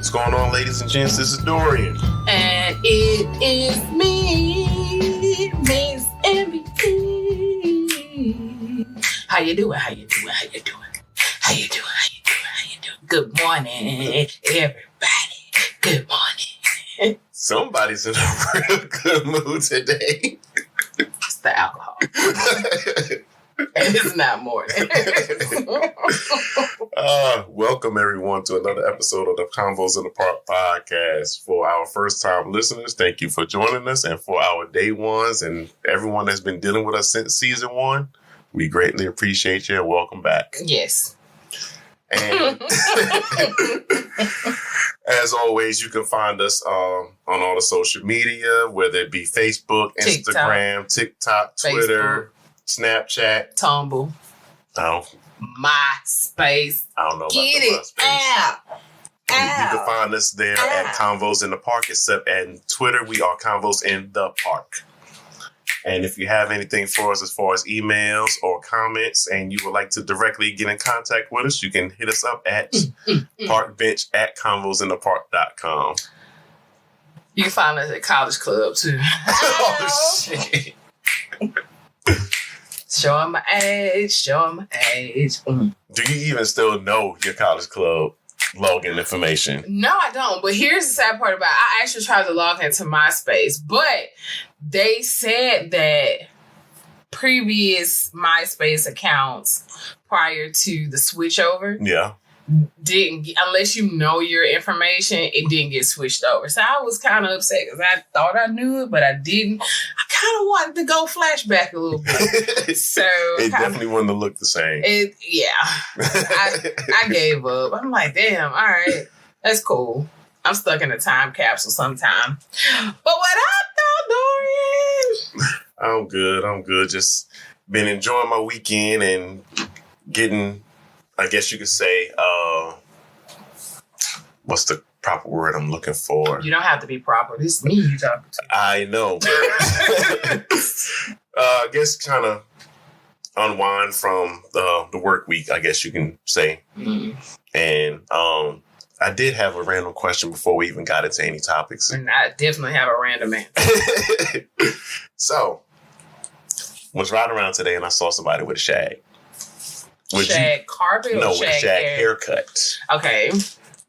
What's going on, ladies and gents? This is Dorian. And it is me, Miss MVP. How you doing? How you doing? How you doing? How you doing? How you doing? How you doing? Good morning, everybody. Good morning. Somebody's in a real good mood today. It's the alcohol. And it's not morning. Welcome, everyone, to another episode of the Convos in the Park podcast. For our first-time listeners, thank you for joining us. And for our day ones and everyone that's been dealing with us since season 1, we greatly appreciate you and welcome back. Yes. And as always, you can find us on all the social media, whether it be Facebook, Instagram, TikTok, Twitter, Facebook, Snapchat, Tumblr. MySpace. I don't know about Get the it MySpace. out. You can find us there at Convos in the Park, except at Twitter, we are Convos in the Park. And if you have anything for us as far as emails or comments and you would like to directly get in contact with us, you can hit us up at parkbench@convosinthepark.com. You can find us at College Club, too. Oh, shit. Showing my age, showing my age. Do you even still know your College Club login information? No, I don't. But here's the sad part about it. I actually tried to log into MySpace, but they said that previous MySpace accounts prior to the switchover didn't, unless you know your information, it didn't get switched over. So I was kind of upset because I thought I knew it, but I didn't. I kind of wanted to go flashback a little bit. So it definitely wouldn't have looked the same. I gave up. I'm like, damn, all right, that's cool. I'm stuck in a time capsule sometime. But what up, though, Dorian? I'm good. Just been enjoying my weekend and getting, I guess you could say, what's the proper word I'm looking for? You don't have to be proper. This is me you talking to. I know. I guess kind of unwind from the work week, I guess you can say. Mm-hmm. And I did have a random question before we even got into any topics. And I definitely have a random answer. So, was riding around today and I saw somebody with a shag. Shag carpet or with a shag haircut. Okay.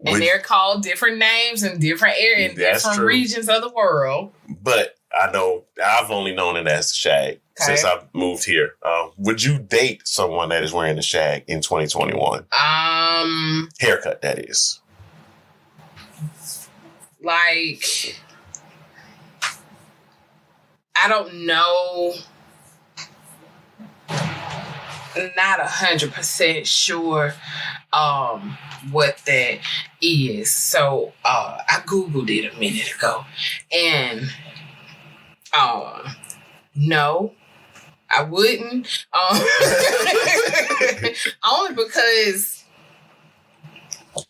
And they're called different names in different areas, in different regions of the world. But I know, I've only known it as shag since I've moved here. Would you date someone that is wearing a shag in 2021? Haircut, that is. Like, I don't know. Not 100% sure what that is. So I Googled it a minute ago. And no, I wouldn't. Only because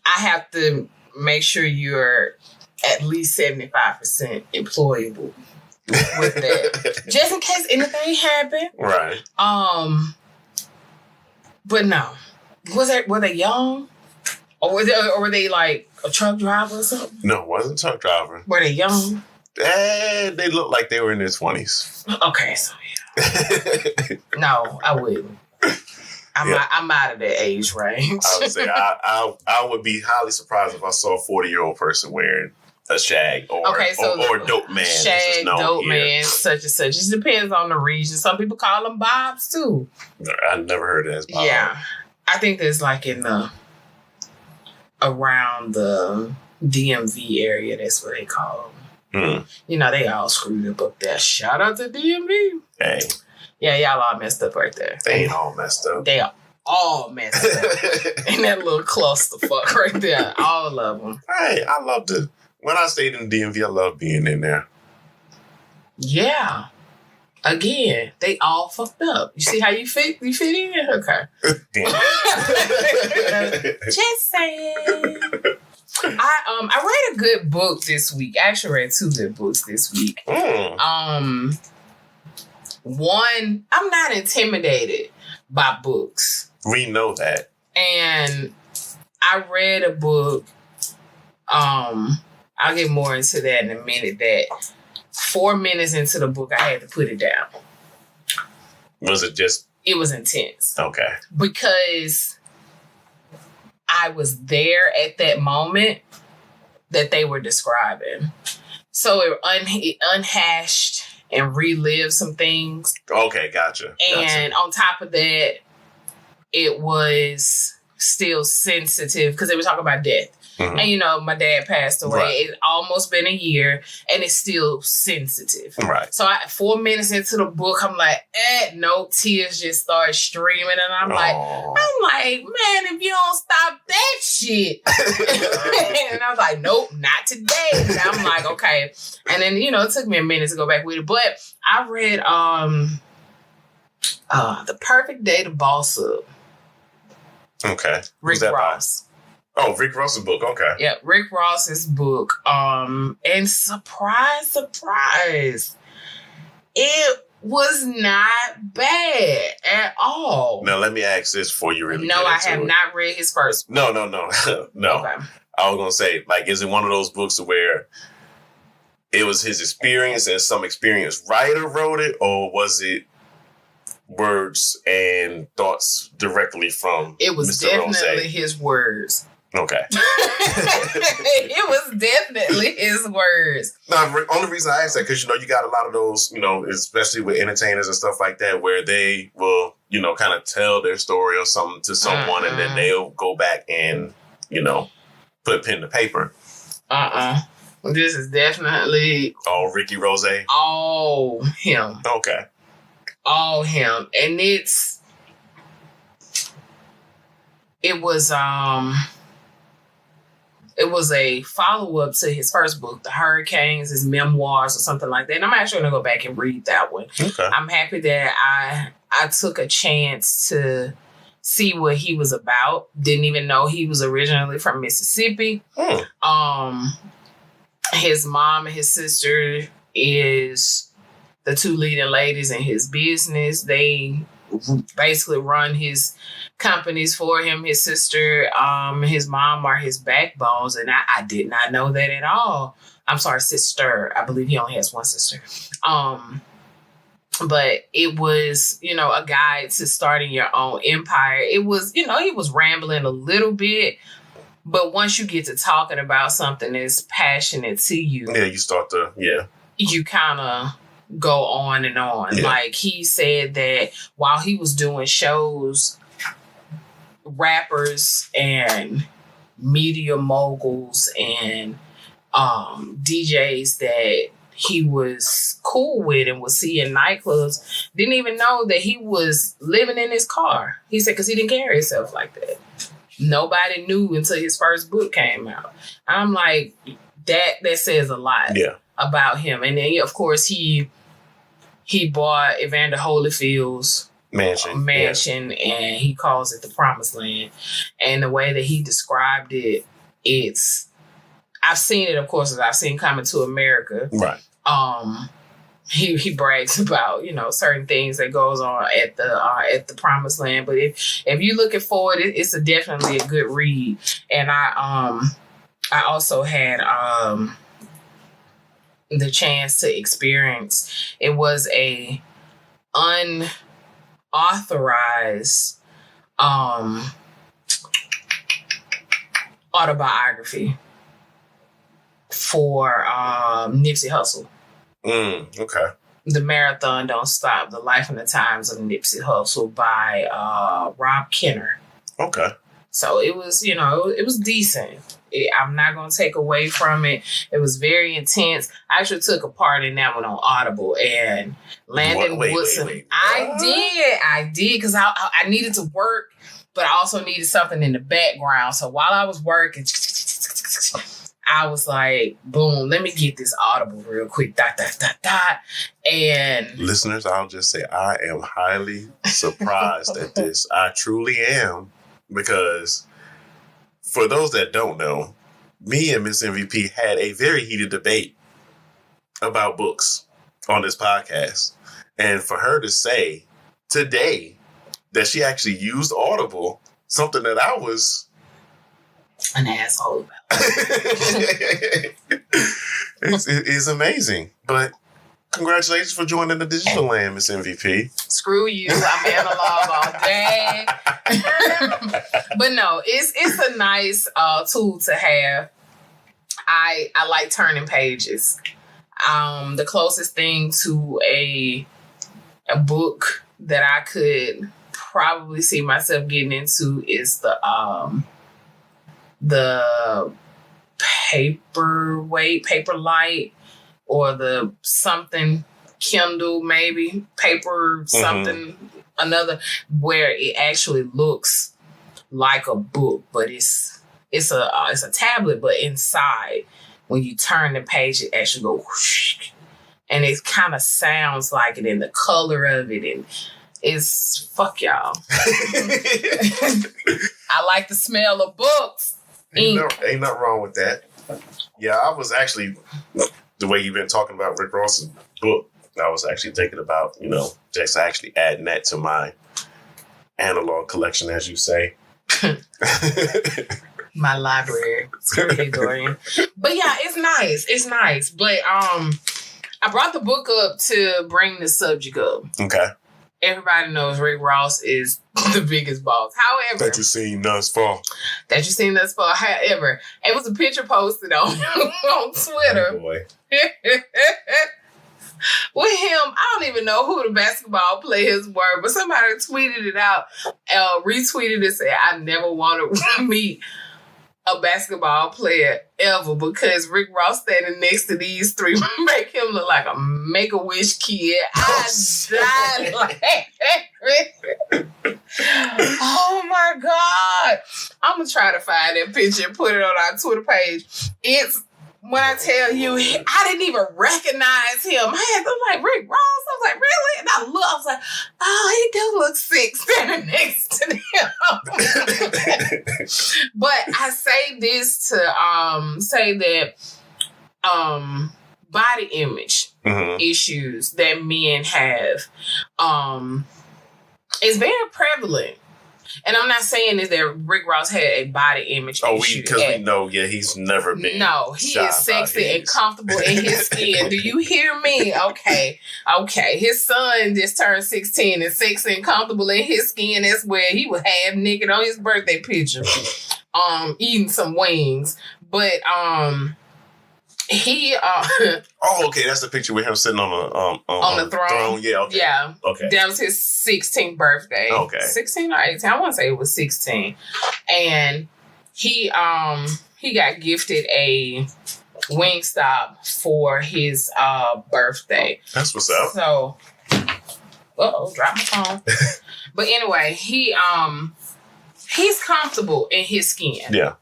I have to make sure you're at least 75% employable with that. Just in case anything happened. Right. But no. Were they young? Or were they like a truck driver or something? No, it wasn't a truck driver. Were they young? They looked like they were in their 20s. Okay, so yeah. No, I wouldn't. I'm out of that age range. I would say I would be highly surprised if I saw a 40-year-old person wearing a shag or dope man. Shag, dope man, such and such. It depends on the region. Some people call them bobs too. I've never heard it as bob. Yeah. I think there's like around the DMV area, that's what they call them. You know, they all screwed up there. Shout out to DMV. Hey. Yeah, y'all all messed up right there. They ain't all messed up. They are all messed up. In that little clusterfuck right there. All of them. Hey, I love to... When I stayed in the DMV, I loved being in there. Yeah. Again, they all fucked up. You see how you fit? You fit in? Okay. Damn. Just saying. I read a good book this week. I actually read 2 good books this week. One, I'm not intimidated by books. We know that. And I read a book I'll get more into that in a minute. That 4 minutes into the book, I had to put it down. Was it just? It was intense. Okay. Because I was there at that moment that they were describing. So it unhashed and relived some things. Okay, gotcha. And on top of that, it was still sensitive because they were talking about death. Mm-hmm. And, you know, my dad passed away. Right. It's almost been a year, and it's still sensitive. Right. So 4 minutes into the book, I'm like, no, tears just start streaming. And I'm like, man, if you don't stop that shit. And I was like, nope, not today. And I'm like, okay. And then, you know, it took me a minute to go back with it. But I read The Perfect Day to Boss Up. Okay. Rick Ross. Oh, Rick Ross's book. Okay. Yeah, Rick Ross's book. And surprise, it was not bad at all. Now, let me ask this before you really No, I have not read his first book. No. No. Okay. I was going to say, like, is it one of those books where it was his experience and some experienced writer wrote it, or was it words and thoughts directly from It was Mr. definitely Rose? His words. Okay. It was definitely his words. No, the only reason I asked that because, you know, you got a lot of those, you know, especially with entertainers and stuff like that, where they will, you know, kind of tell their story or something to someone and then they'll go back and, you know, put pen to paper. This is definitely... Oh, Ricky Rose? All him. Okay. All him. And it was a follow-up to his first book, The Hurricanes, his memoirs or something like that. And I'm actually going to go back and read that one. Okay. I'm happy that I took a chance to see what he was about. Didn't even know he was originally from Mississippi. His mom and his sister is the two leading ladies in his business. They basically run his companies for him. His sister, his mom are his backbones, and I did not know that at all. I'm sorry, sister. I believe he only has one sister. But it was, you know, a guide to starting your own empire. It was, you know, he was rambling a little bit, but once you get to talking about something that's passionate to you, you start to, you kind of go on and on. Yeah. Like he said that while he was doing shows, rappers and media moguls and DJs that he was cool with and would see in nightclubs didn't even know that he was living in his car. He said because he didn't carry himself like that. Nobody knew until his first book came out. I'm like, that says a lot about him. And then, of course, he bought Evander Holyfield's mansion and he calls it the Promised Land. And the way that he described it, I've seen it, of course, as I've seen Coming to America. Right. He brags about, you know, certain things that goes on at the Promised Land. But if you're looking for it, it's definitely a good read. And I also had the chance to experience. It was a unauthorized autobiography for Nipsey Hussle. Okay. The Marathon Don't Stop, The Life and the Times of Nipsey Hussle by Rob Kenner. Okay. So it was, you know, it was decent. I'm not going to take away from it. It was very intense. I actually took a part in that one on Audible. And Landon Woodson. Wait. I did because I needed to work, but I also needed something in the background. So while I was working, I was like, boom, let me get this Audible real quick. ... And listeners, I'll just say I am highly surprised at this. I truly am, because for those that don't know, me and Miss MVP had a very heated debate about books on this podcast. And for her to say today that she actually used Audible, something that I was an asshole about It's amazing. But congratulations for joining the digital land, Miss MVP. Screw you. I'm analog all day. But no, it's a nice tool to have. I like turning pages. The closest thing to a book that I could probably see myself getting into is the Paperlight, or the something Kindle, maybe paper something another, where it actually looks like a book, but it's a tablet, but inside when you turn the page, it actually goes whoosh, and it kind of sounds like it, and the color of it, and it's fuck y'all. I like the smell of books. Ain't nothing wrong with that. Yeah, I was actually, the way you've been talking about Rick Ross's book, I was actually thinking about, just actually adding that to my analog collection, as you say. My library. Screw you, Dorian. But yeah, it's nice. It's nice. But I brought the book up to bring the subject up. Okay. Everybody knows Rick Ross is the biggest boss. However, that you've seen thus far. However, it was a picture posted on Twitter. Oh boy. With him, I don't even know who the basketball players were, but somebody tweeted it out, retweeted it, said, "I never want to meet a basketball player ever, because Rick Ross standing next to these three make him look like a Make-A-Wish kid." I died like, oh my God. I'm going to try to find that picture and put it on our Twitter page. It's, when I tell you, I didn't even recognize him. I'm like, Rick Ross? I was like, really? And I was like, oh, he does look sick standing next to him. But I say this to say that body image issues that men have is very prevalent. And I'm not saying that Rick Ross had a body image issue. Because we know, he's never been. No, he is sexy and comfortable in his skin. Do you hear me? Okay. His son just turned 16 and sexy and comfortable in his skin. That's where he was half naked on his birthday picture, eating some wings. But he okay, that's the picture with him sitting on the throne. Yeah, okay. Yeah. Okay. That was his 16th birthday. Okay. 16 or 18. I want to say it was 16. And he got gifted a Wingstop for his birthday. That's what's up. So drop my phone. But anyway, he's comfortable in his skin. Yeah.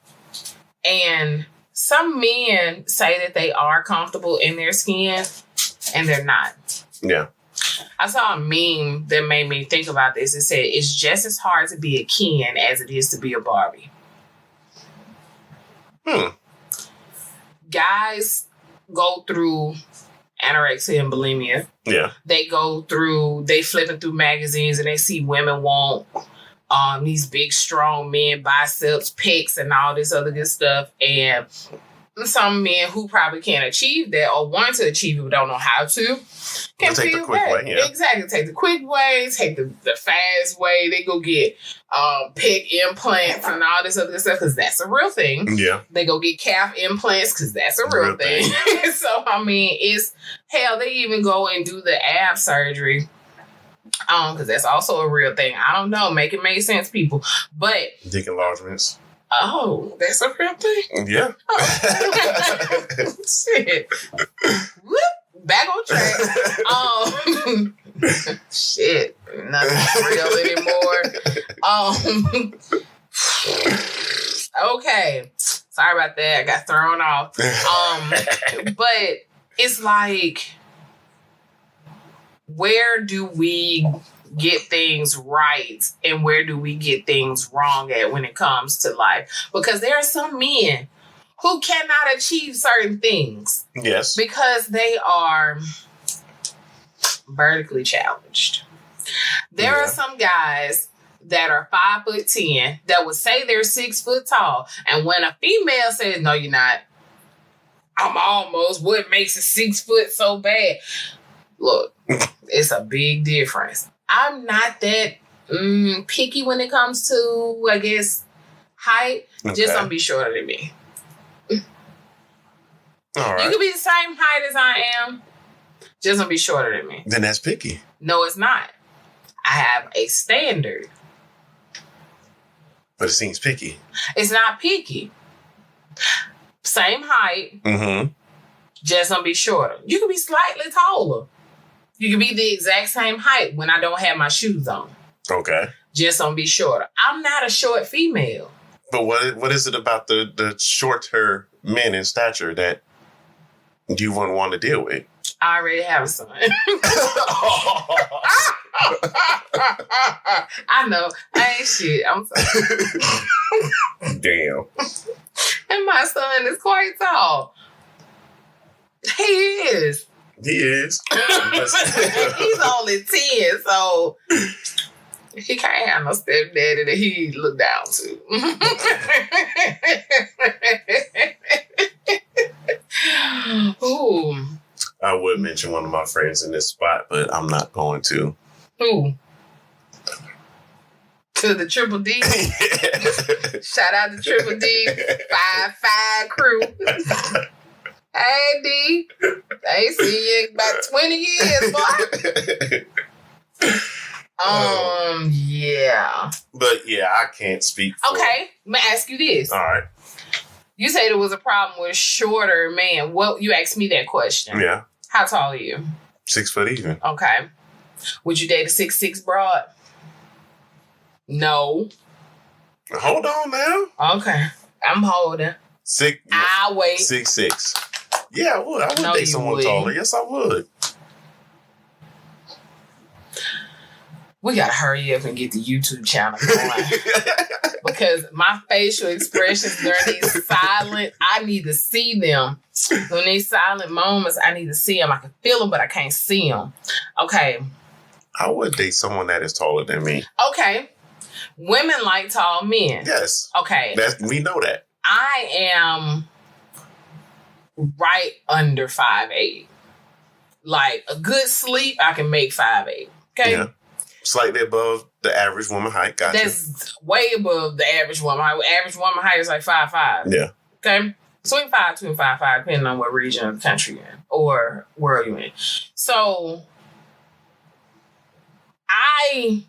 And some men say that they are comfortable in their skin, and they're not. Yeah. I saw a meme that made me think about this. It said, it's just as hard to be a Ken as it is to be a Barbie. Guys go through anorexia and bulimia. Yeah. They flipping through magazines and they see women want these big, strong men, biceps, pecs, and all this other good stuff. And some men who probably can't achieve that or want to achieve it but don't know how to can take the quick way. Yeah. Exactly. Take the quick way, take the fast way. They go get pec implants and all this other stuff because that's a real thing. Yeah. They go get calf implants because that's a real thing. So, I mean, it's hell, they even go and do the ab surgery. Because that's also a real thing. I don't know. Make it make sense, people. But dick enlargements. Oh, that's a real thing? Yeah. Oh. Shit. Whoop. Back on track. Shit. Nothing real anymore. Okay. Sorry about that. I got thrown off. But it's like, where do we get things right and where do we get things wrong at when it comes to life? Because there are some men who cannot achieve certain things. Yes. Because they are vertically challenged. There are some guys that are 5'10" that would say they're 6 foot tall. And when a female says, no, you're not, I'm almost, what makes a 6 foot so bad? Look, it's a big difference. I'm not that picky when it comes to, I guess, height. Okay. Just don't be shorter than me. All right. You can be the same height as I am. Just don't be shorter than me. Then that's picky. No, it's not. I have a standard. But it seems picky. It's not picky. Same height. Mm-hmm. Just don't be shorter. You can be slightly taller. You can be the exact same height when I don't have my shoes on. Okay. Just don't be shorter. I'm not a short female. But what is it about the shorter men in stature that you wouldn't want to deal with? I already have a son. I know. I ain't shit. I'm sorry. Damn. And my son is quite tall. He is. He is. He's only 10, so he can't have no stepdaddy that he look down to. Ooh. I would mention one of my friends in this spot, but I'm not going to. Who? To the Triple D. Shout out to Triple D. 5'5" crew. Hey, D. I ain't seen you in about 20 years, boy. Yeah. But yeah, I can't speak for... Okay, let me ask you this. All right. You said there was a problem with shorter man. Well, you asked me that question. Yeah. How tall are you? 6 foot even. Okay. Would you date a 6'6" broad? No. Hold on now. Okay. I'm holding. I'll wait. 6'6". Yeah, I would. I would No, date you someone wouldn't. taller. Yes, I would. We gotta hurry up and get the YouTube channel going. Because my facial expressions during these silent, I need to see them. When these silent moments, I need to see them. I can feel them, but I can't see them. Okay. I would date someone that is taller than me. Okay. Women like tall men. Yes. Okay. We know that. I am right under 5'8". Like a good sleep, I can make 5'8". Okay. Yeah. Slightly above the average woman height. Gotcha. That's way above the average woman height. Average woman height is like 5'5". Yeah. Okay. Between 5'2" and 5'5", depending on what region of the country you're in or world you're in. So I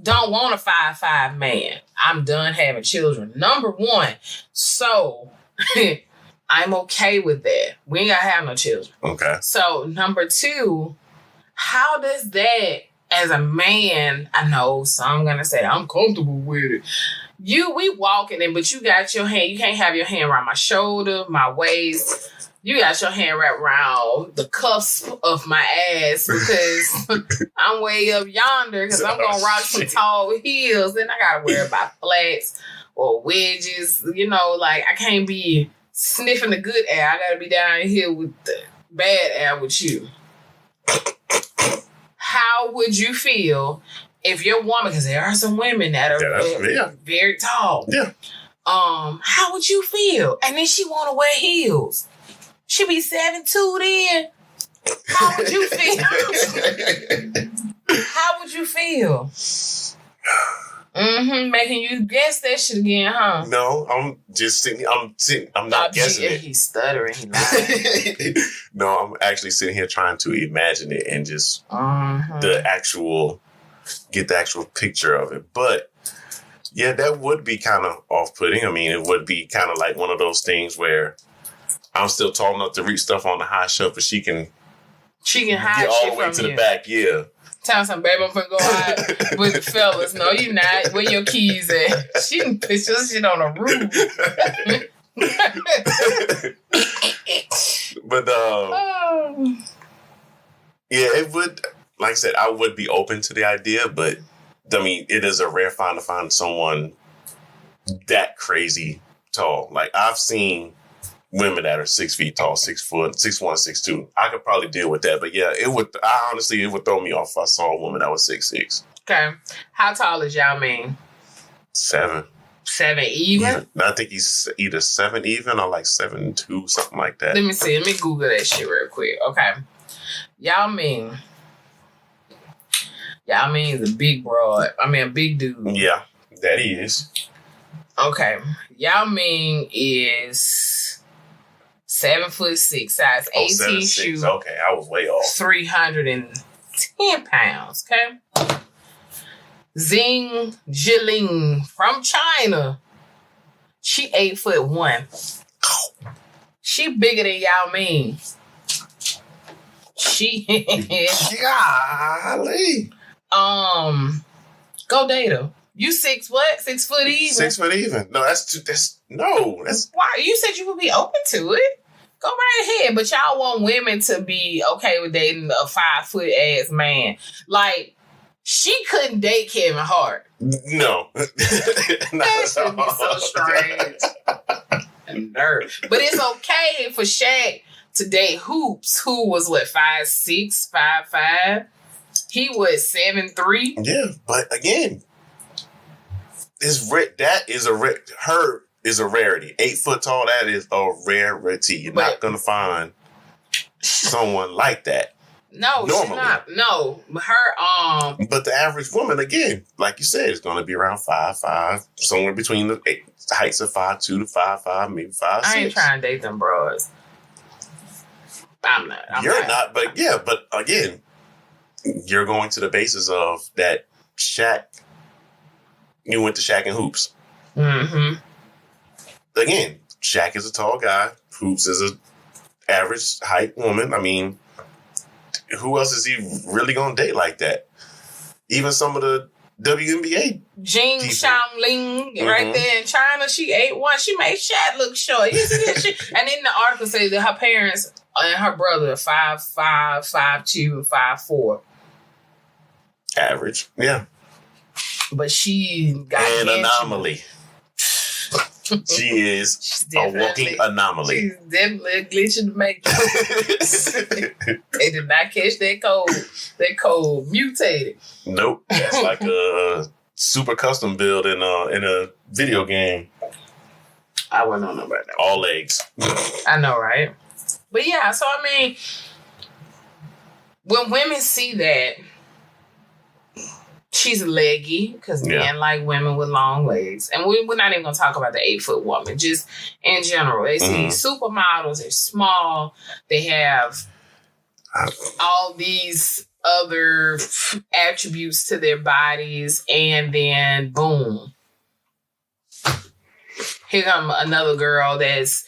don't want a 5'5" man. I'm done having children. Number one. So I'm okay with that. We ain't gotta have no children. Okay. So number two, how does that as a man, I know some gonna say I'm comfortable with it. We walking in, but you got your hand, you can't have your hand around my shoulder, my waist. You got your hand wrapped around the cuffs of my ass because I'm way up yonder because I'm going to rock some tall heels. Then I got to worry about flats or wedges. You know, like I can't be sniffing the good air. I got to be down here with the bad air with you. How would you feel if your woman, because there are some women that are very tall. Yeah. How would you feel? And then she want to wear heels. She be 7'2" then. How would you feel? How would you feel? Making you guess that shit again, huh? No, I'm just sitting. I'm not guessing it. He's stuttering. He lying. No, I'm actually sitting here trying to imagine it and just get the actual picture of it. But yeah, that would be kind of off-putting. I mean, it would be kind of like one of those things where I'm still tall enough to reach stuff on the high shelf, but she can hide get all shit the way from to you. the back. Yeah. Tell some baby, I'm finna go out with the fellas. No, you not. Where your keys at? She can put your shit on a roof. But yeah, it would. Like I said, I would be open to the idea, but I mean, it is a rare find to find someone that crazy tall. Like I've seen women that are 6 feet tall, 6 foot, 6'1", 6'2". I could probably deal with that. But yeah, it would throw me off if I saw a woman that was 6'6". Okay. How tall is Yao Ming? 7. 7 even? I think he's either 7 even or like 7'2", something like that. Let me see. Let me Google that shit real quick. Okay. Yao Ming. Yao Ming is a big broad. I mean, a big dude. Yeah, that he is. Okay. Yao Ming is 7'6", size 18 shoe. Okay, I was way off. 310 pounds. Okay. Zing Jiling from China. She 8'1". She bigger than Yao Ming. She Golly. Go date her. You 6 what? 6 foot even? 6 foot even. No, that's why you said you would be open to it. Go right ahead. But y'all want women to be okay with dating a 5 foot ass man. Like, she couldn't date Kevin Hart. No. That should be so strange. Nerd. But it's okay for Shaq to date Hoops, who was what, 5'6", 5'5". He was 7'3". Yeah, but again, that is a rarity. 8 foot tall, that is a rarity. You're not gonna find someone like that. No, normally. She's not. No, her But the average woman, again, like you said, is gonna be around 5'5", somewhere between the heights of 5'2" to 5'5", maybe 5'6". I ain't trying to date them bros. I'm not. You're not, but yeah, but again, you're going to the basis of that Shaq. You went to Shaq and Hoops. Mm-hmm. Again, Shaq is a tall guy. Hoops is an average height woman. I mean, who else is he really going to date like that? Even some of the WNBA Jing Xiangling right there in China, she 8'1". She made Shaq look short. You see that? And in the article says that her parents and her brother are 5'5", 5'2", 5'4". Average, yeah. But she got an anomaly. She is a walking anomaly. She's definitely a glitch in the matrix. They did not catch that code. That code mutated. Nope. That's like a super custom build in a video game. I wouldn't know about that. All legs. I know, right? But yeah, so I mean, when women see that, she's leggy, because men like women with long legs. And we're not even going to talk about the 8 foot woman, just in general. They see supermodels, they're small, they have all these other attributes to their bodies, and then boom. Here come another girl that's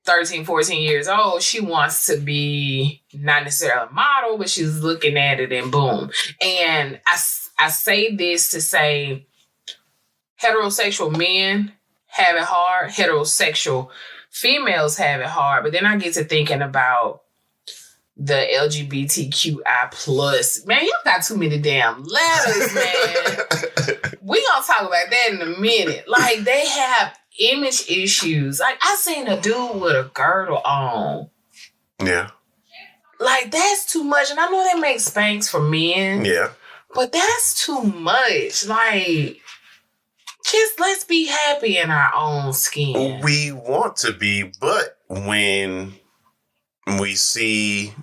13, 14 years old. She wants to be not necessarily a model, but she's looking at it and boom. And I say this to say heterosexual men have it hard, heterosexual females have it hard. But then I get to thinking about the LGBTQI plus. Man, you got too many damn letters, man. We gonna talk about that in a minute. Like, they have image issues. Like, I seen a dude with a girdle on. Yeah. Like, that's too much. And I know they make Spanx for men. Yeah. But that's too much. Like, just let's be happy in our own skin. We want to be, but when we see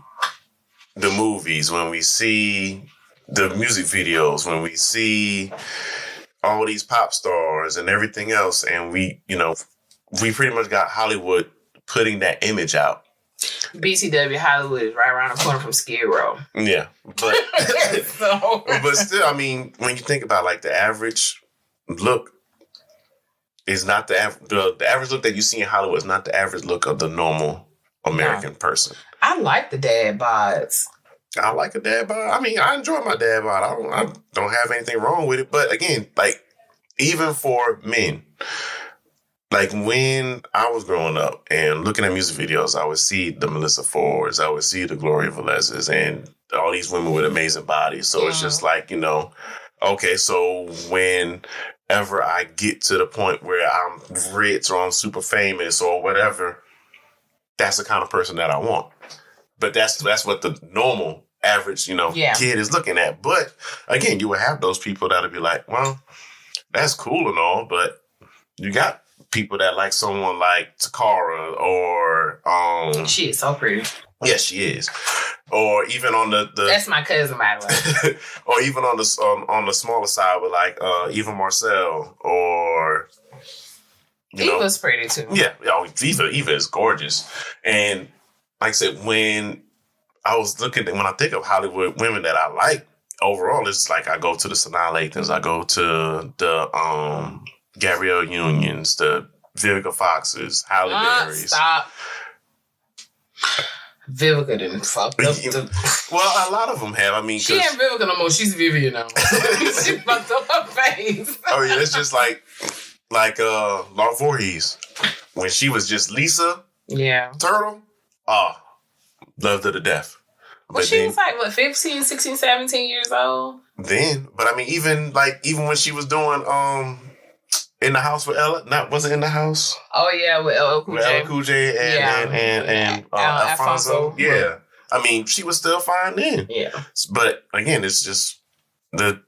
the movies, when we see the music videos, when we see all these pop stars and everything else, and we pretty much got Hollywood putting that image out. BTW Hollywood is right around the corner from Skid Row. Yeah, but but still, I mean, when you think about like the average look is not the average look that you see in Hollywood is not the average look of the normal American person. I like the dad bods. I like a dad bod. I mean, I enjoy my dad bod. I don't have anything wrong with it. But again, like, even for men, like when I was growing up and looking at music videos, I would see the Melissa Fords, I would see the Gloria Velez's, and all these women with amazing bodies. So it's just like, okay, so whenever I get to the point where I'm rich or I'm super famous or whatever, that's the kind of person that I want. But that's what the normal average, kid is looking at. But again, you will have those people that'll be like, well, that's cool and all, but you got people that like someone like Takara or she is so pretty. Yeah, she is. Or even on the that's my cousin, by the way. Or even on the smaller side with like Eva Marcel or Eva's pretty too. Yeah, Eva is gorgeous. And like I said, when I think of Hollywood women that I like, overall, it's like I go to the Sanaa Lathans, I go to the Gabrielle Unions, the Vivica Foxes, Halle Berrys. Stop. Vivica didn't fuck up Well, a lot of them have. I mean, she ain't Vivica no more. She's Vivian now. She fucked up her face. I mean, it's just like Laura Voorhees when she was just Lisa. Yeah. Turtle. Loved her to death. Well, she was like, 15, 16, 17 years old? Then. But I mean, even when she was doing In the House with Ella, was it In the House? Oh, yeah, with LL Cool J. And Alfonso. Yeah. I mean, she was still fine then. Yeah. But again, it's just the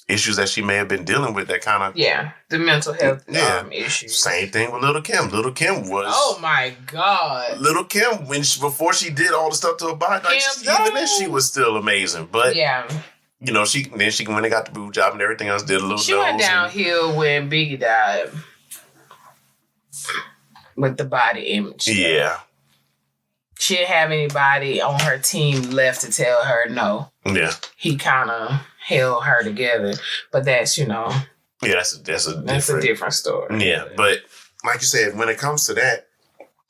issues that she may have been dealing with that kind of... Yeah, the mental health issues. Same thing with Little Kim. Little Kim was... Oh, my God. Little Kim, before she did all the stuff to her body, even then she was still amazing. But, yeah. She when they got the boob job and everything else, did a little She went downhill when Biggie died. With the body image. Yeah. She didn't have anybody on her team left to tell her no. Yeah. He kind of held her together, but that's Yeah, that's a different story. Yeah, but like you said, when it comes to that,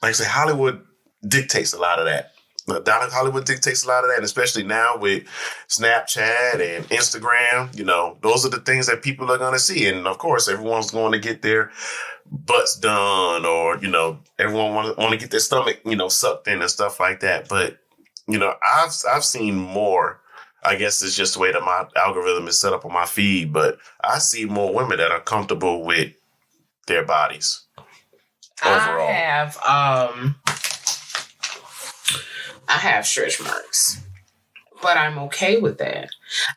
like I said, Hollywood dictates a lot of that. Hollywood dictates a lot of that, especially now with Snapchat and Instagram. Those are the things that people are going to see, and of course, everyone's going to get their butts done, or everyone want to get their stomach sucked in and stuff like that. But I've seen more. I guess it's just the way that my algorithm is set up on my feed, but I see more women that are comfortable with their bodies overall. I have stretch marks, but I'm okay with that.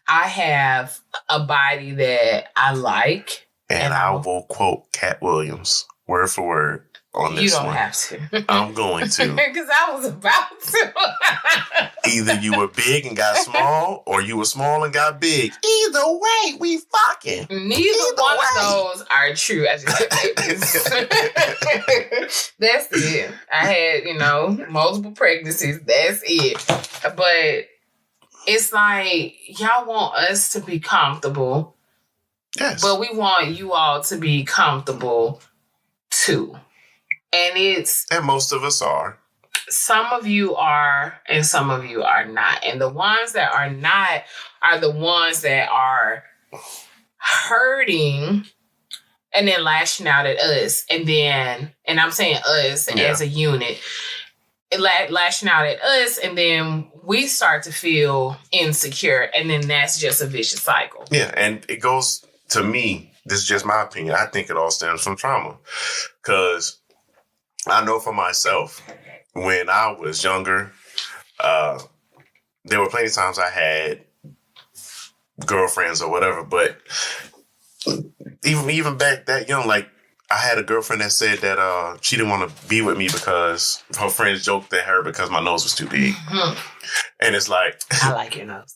I have a body that I like. And I will quote Cat Williams, word for word, on this one. You don't have to. I'm going to. Because I was about to. Either you were big and got small, or you were small and got big. Either way, we fucking. Neither one of those are true. I just That's it. I had, multiple pregnancies. That's it. But it's like, y'all want us to be comfortable. Yes. But we want you all to be comfortable too. And most of us are. Some of you are and some of you are not. And the ones that are not are the ones that are hurting and then lashing out at us. And I'm saying us as a unit, lashing out at us, and then we start to feel insecure. And then that's just a vicious cycle. Yeah, and it goes, to me, this is just my opinion, I think it all stems from trauma. Because I know for myself, when I was younger, there were plenty of times I had girlfriends or whatever, but even back that young, like, I had a girlfriend that said that she didn't want to be with me because her friends joked at her because my nose was too big. Mm-hmm. And it's like... I like your nose.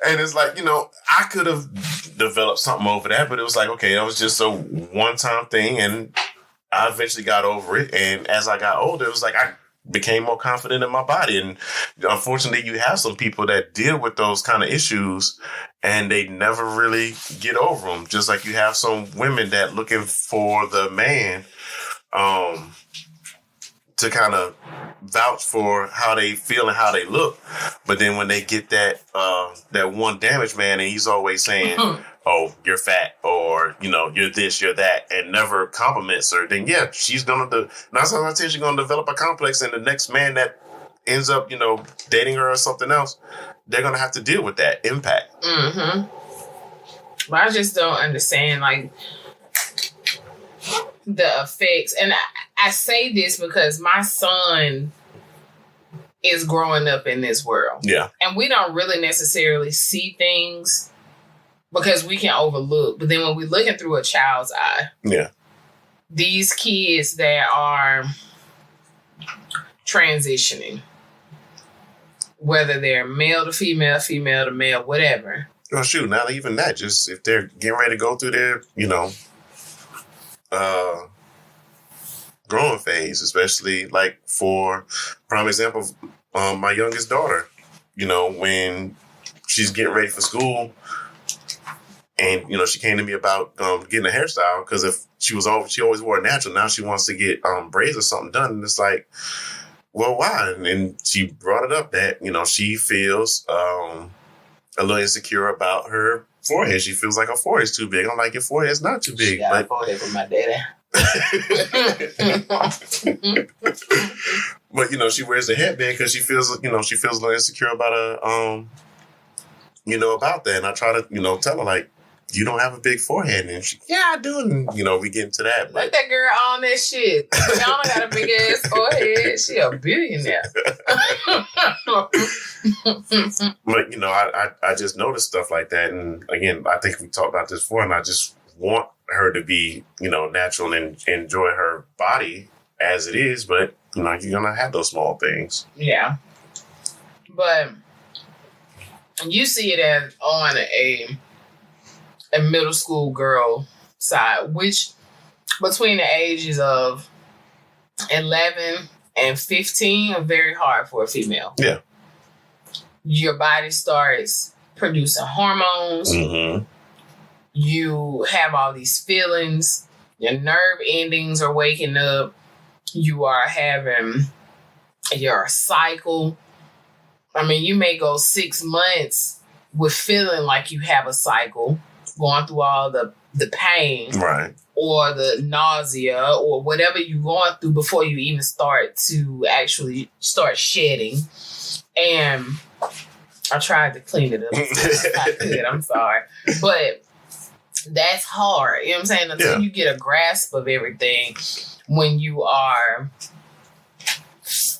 And it's like, I could have developed something over that, but it was like, okay, that was just a one-time thing, and I eventually got over it. And as I got older, it was like I became more confident in my body. And unfortunately, you have some people that deal with those kind of issues and they never really get over them. Just like you have some women that looking for the man to kind of vouch for how they feel and how they look. But then when they get that one damaged man and he's always saying, oh, you're fat, or, you're this, you're that, and never compliments her, then yeah, she's going to, 9 times out of 10, she's going to develop a complex, and the next man that ends up, dating her or something else, they're going to have to deal with that impact. Mm-hmm. But I just don't understand, like, the effects. And I say this because my son is growing up in this world. Yeah. And we don't really necessarily see things because we can overlook. But then when we're looking through a child's eye, yeah, these kids that are transitioning, whether they're male to female, female to male, whatever. Well, shoot, not even that. Just if they're getting ready to go through their, growing phase, especially like for prime example, my youngest daughter, when she's getting ready for school, and she came to me about getting a hairstyle because if she always wore a natural. Now she wants to get braids or something done, and it's like, well, why? And she brought it up that she feels a little insecure about her forehead. She feels like her forehead's too big. I'm like, your forehead's not too big. She got a forehead from my daddy. But she wears the headband because she feels a little insecure about about that. And I try to tell her, like, you don't have a big forehead. And she, yeah, I do. And we get into that. Let that girl on that shit. Rihanna got a big ass forehead. She a billionaire. But I just noticed stuff like that. And again, I think we talked about this before, and I just want her to be, natural and enjoy her body as it is, but you're gonna have those small things. Yeah. But you see it as on a middle school girl side, which between the ages of 11 and 15 are very hard for a female. Yeah. Your body starts producing hormones. Mm-hmm. You have all these feelings. Your nerve endings are waking up. You are having your cycle. I mean, you may go 6 months with feeling like you have a cycle, going through all the pain, right, or the nausea, or whatever you're going through before you even start to actually start shedding. And I tried to clean it up. I could. I'm sorry. But that's hard. You know what I'm saying? Until you get a grasp of everything when you are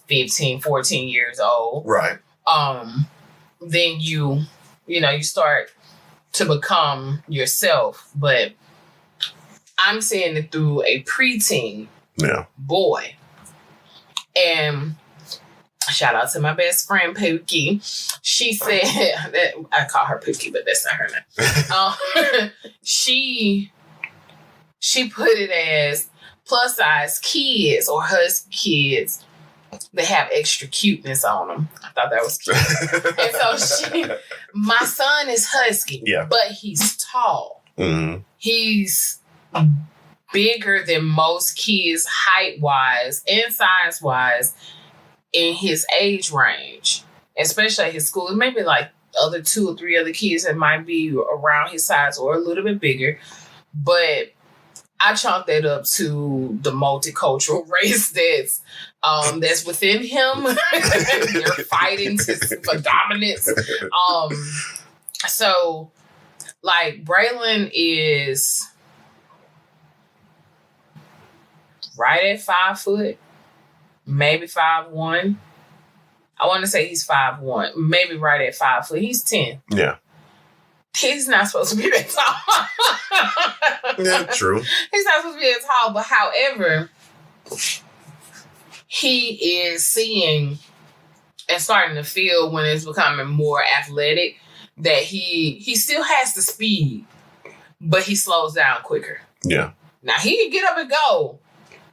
15, 14 years old. Right. Then you start to become yourself. But I'm seeing it through a preteen boy. And shout out to my best friend, Pookie. She said that I call her Pookie, but that's not her name. She put it as plus size kids or husky kids that have extra cuteness on them. I thought that was cute. And so my son is husky, but he's tall. Mm-hmm. He's bigger than most kids height-wise and size-wise in his age range, especially at his school. Maybe like other 2 or 3 other kids that might be around his size or a little bit bigger. But I chalk that up to the multicultural race that's within him. They're fighting for dominance. So, like, Braylon is right at 5 foot, maybe 5'1". I want to say he's 5'1", maybe right at 5 foot. He's 10. Yeah. He's not supposed to be that tall. Yeah, true. He's not supposed to be that tall, but however, he is seeing and starting to feel when it's becoming more athletic that he still has the speed, but he slows down quicker. Yeah. Now, he can get up and go,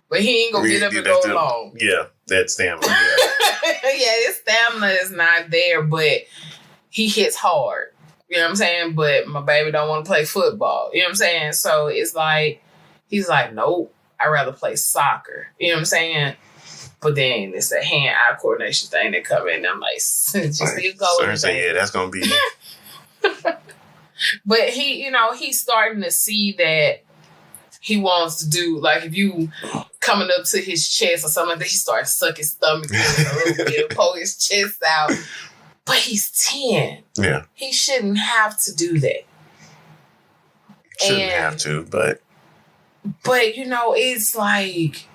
but he ain't gonna get up and go long. Yeah, that stamina. Yeah. His stamina is not there, but he hits hard. You know what I'm saying? But my baby don't want to play football. You know what I'm saying? So it's like, he's like, nope, I'd rather play soccer. You know what I'm saying? But then it's a hand-eye coordination thing that come in. And I'm like, just leave go. Sir say, yeah, that's going to be... But he's starting to see that he wants to do, like, if you coming up to his chest or something like that, he starts sucking his stomach a little bit, pull his chest out. But he's 10. Yeah. He shouldn't have to do that. Shouldn't have to, but... But, it's like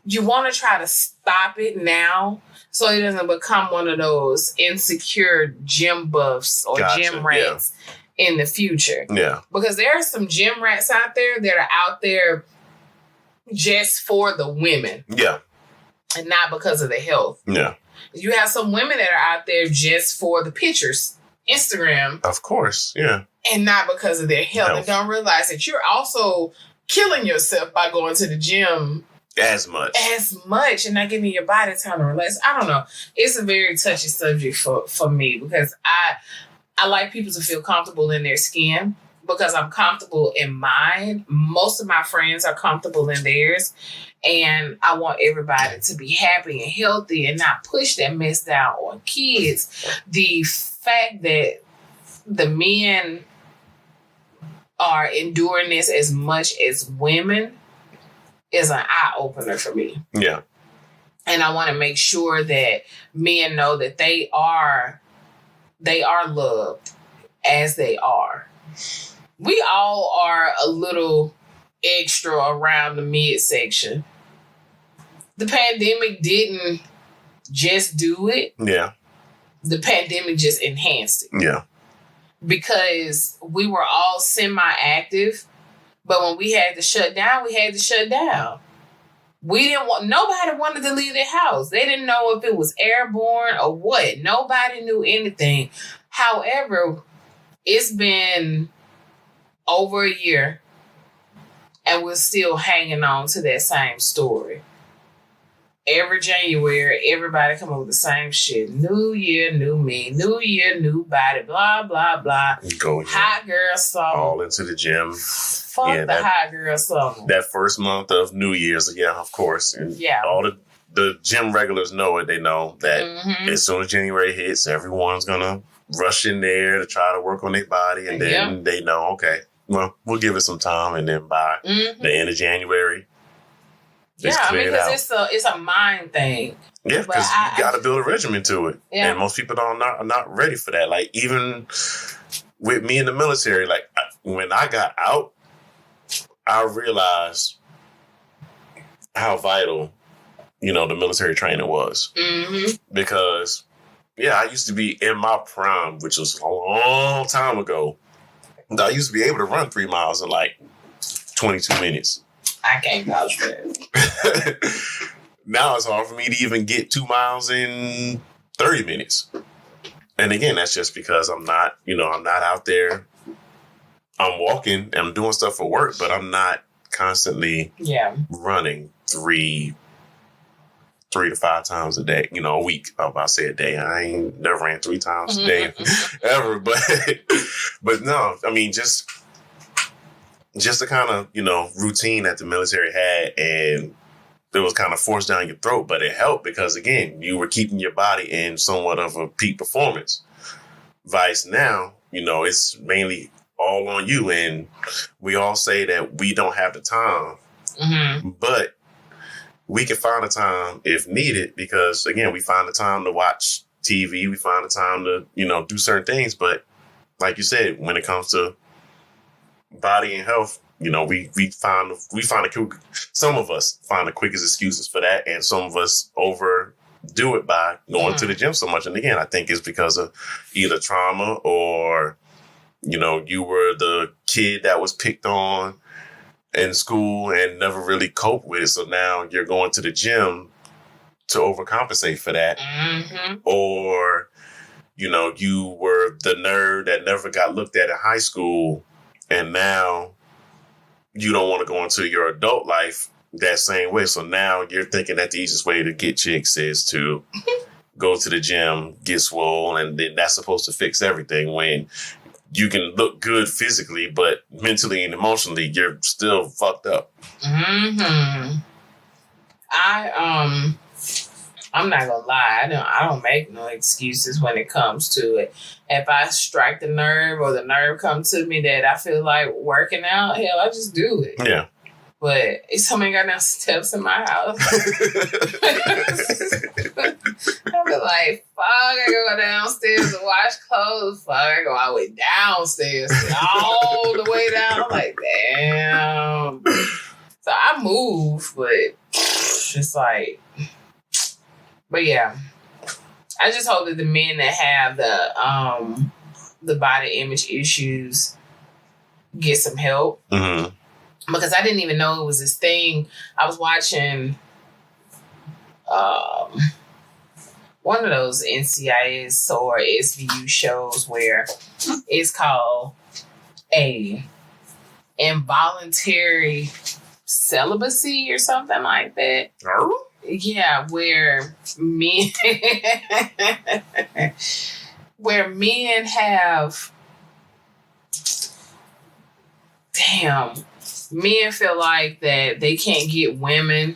you want to try to stop it now so it doesn't become one of those insecure gym buffs or gym rats in the future. Yeah. Because there are some gym rats out there that are out there just for the women. Yeah. And not because of the health. Yeah. You have some women that are out there just for the pictures, Instagram. Of course, yeah. And not because of their health. And don't realize that you're also killing yourself by going to the gym as much and not giving your body time to relax. I don't know. It's a very touchy subject for me because I like people to feel comfortable in their skin because I'm comfortable in mine. Most of my friends are comfortable in theirs. And I want everybody to be happy and healthy and not push that mess down on kids. The fact that the men are enduring this as much as women is an eye-opener for me. Yeah. And I want to make sure that men know that they are loved as they are. We all are a little extra around the midsection. The pandemic didn't just do it. Yeah. The pandemic just enhanced it. Yeah. Because we were all semi-active, but when we had to shut down, we had to shut down. Nobody wanted to leave their house. They didn't know if it was airborne or what. Nobody knew anything. However, it's been over a year and we're still hanging on to that same story. Every January, everybody come up with the same shit. New year, new me. New year, new body. Blah, blah, blah. Hot girl summer. All into the gym. Fuck the hot girl summer. That first month of New Year's, yeah, of course. And all the gym regulars know it. They know that as soon as January hits, everyone's going to rush in there to try to work on their body. And then they know, okay, well, we'll give it some time. And then by the end of January, because it's a mind thing. Yeah, because you got to build a regimen to it. Yeah. And most people are not ready for that. Like, even with me in the military, like, when I got out, I realized how vital, the military training was. Mm-hmm. Because, I used to be in my prime, which was a long time ago. I used to be able to run 3 miles in like 22 minutes. I can't vouch for that. Now it's hard for me to even get 2 miles in 30 minutes. And again, that's just because I'm not out there. I'm walking and I'm doing stuff for work, but I'm not constantly running 3 to 5 times a day, a week. I'm about to say a day. I ain't never ran 3 times a day ever. But no, I mean, just the kind of, routine that the military had, and it was kind of forced down your throat, but it helped because, again, you were keeping your body in somewhat of a peak performance. Vice now, it's mainly all on you, and we all say that we don't have the time, but we can find the time if needed because, again, we find the time to watch TV, we find the time to, do certain things, but like you said, when it comes to body and health, we find some of us find the quickest excuses for that, and some of us overdo it by going to the gym so much. And again, I think it's because of either trauma or, you were the kid that was picked on in school and never really coped with it. So now you're going to the gym to overcompensate for that. Mm-hmm. Or, you were the nerd that never got looked at in high school, and now you don't want to go into your adult life that same way. So now you're thinking that the easiest way to get chicks is to go to the gym, get swole, and then that's supposed to fix everything, when you can look good physically, but mentally and emotionally, you're still fucked up. Mm-hmm. I'm not gonna lie. I don't make no excuses when it comes to it. If I strike the nerve or the nerve comes to me that I feel like working out, hell, I just do it. Yeah. But if somebody got no steps in my house, I'll be like, fuck I gotta go downstairs and wash clothes. Fuck, I go all the way downstairs, all the way down. I'm like, damn. So I move, but it's like, but yeah. I just hope that the men that have the body image issues get some help. Mm-hmm. Because I didn't even know it was this thing. I was watching one of those NCIS or SVU shows where it's called a involuntary celibacy or something like that. Oh? Yeah, where men have men feel like that they can't get women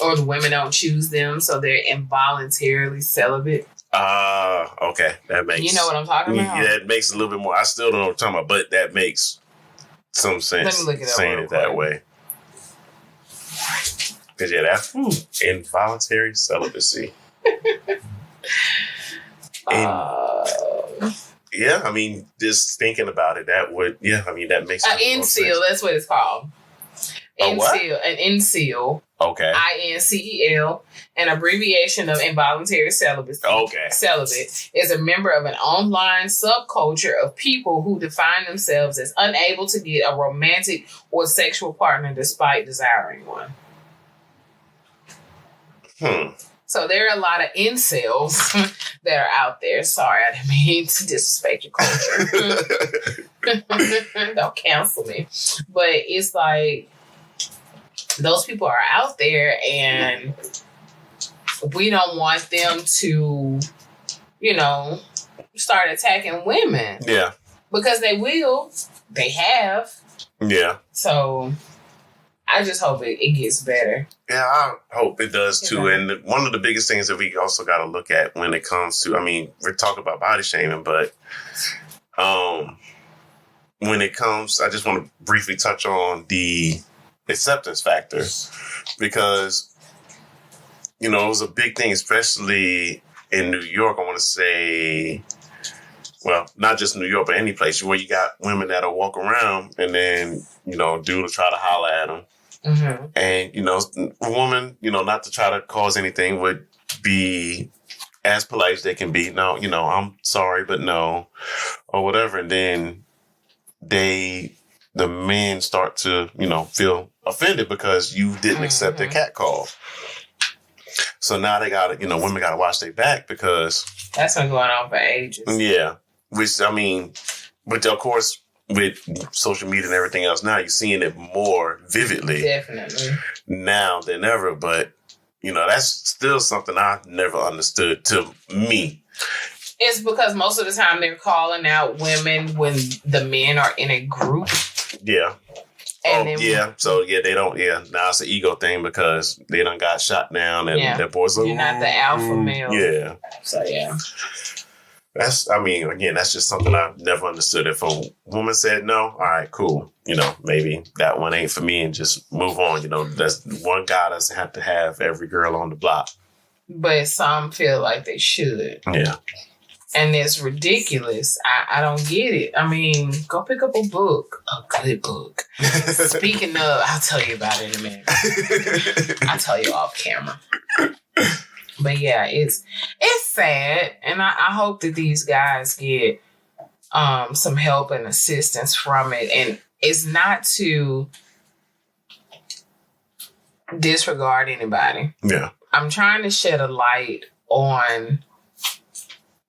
or the women don't choose them, so they're involuntarily celibate. Okay. That makes... You know what I'm talking about? Yeah, it makes a little bit more... I still don't know what I'm talking about, but that makes some sense. Let me look it up saying it that way. Because, yeah, that's involuntary celibacy. Yeah, I mean, just thinking about it, that would... Yeah, I mean, that makes... An NCL, that's what it's called. NCL, an NCL. Okay. INCEL, an abbreviation of involuntary celibacy. Okay. Celibate is a member of an online subculture of people who define themselves as unable to get a romantic or sexual partner despite desiring one. So there are a lot of incels that are out there. Sorry, I didn't mean to disrespect your culture. Don't cancel me. But it's like, those people are out there and we don't want them to, start attacking women. Yeah. Because they will. They have. Yeah. So I just hope it gets better. Yeah, I hope it does too. Yeah. And one of the biggest things that we also got to look at when it comes to, I mean, we're talking about body shaming, but when it comes, I just want to briefly touch on the acceptance factor, because it was a big thing, especially in New York. I want to say, well, not just New York, but any place where you got women that'll walk around and then dude will try to holler at them, and a woman, not to try to cause anything, would be as polite as they can be. No, I'm sorry, but no, or whatever, and then the men start to, feel offended because you didn't accept their cat call. So now they got to, women got to watch their back because... That's been going on for ages. Yeah. Which, I mean, but of course, with social media and everything else now, you're seeing it more vividly. Definitely. Now than ever. But, that's still something I've never understood to me. It's because most of the time they're calling out women when the men are in a group. Yeah. And So, they don't, now it's an ego thing because they done got shot down and their boys are... You're not the alpha male. Yeah. So, yeah. That's just something I've never understood. If a woman said no, all right, cool. Maybe that one ain't for me and just move on. That's one guy doesn't have to have every girl on the block. But some feel like they should. Yeah. And it's ridiculous. I don't get it. I mean, go pick up a book. A good book. Speaking of, I'll tell you about it in a minute. I'll tell you off camera. But yeah, it's sad. And I hope that these guys get some help and assistance from it. And it's not to disregard anybody. Yeah. I'm trying to shed a light on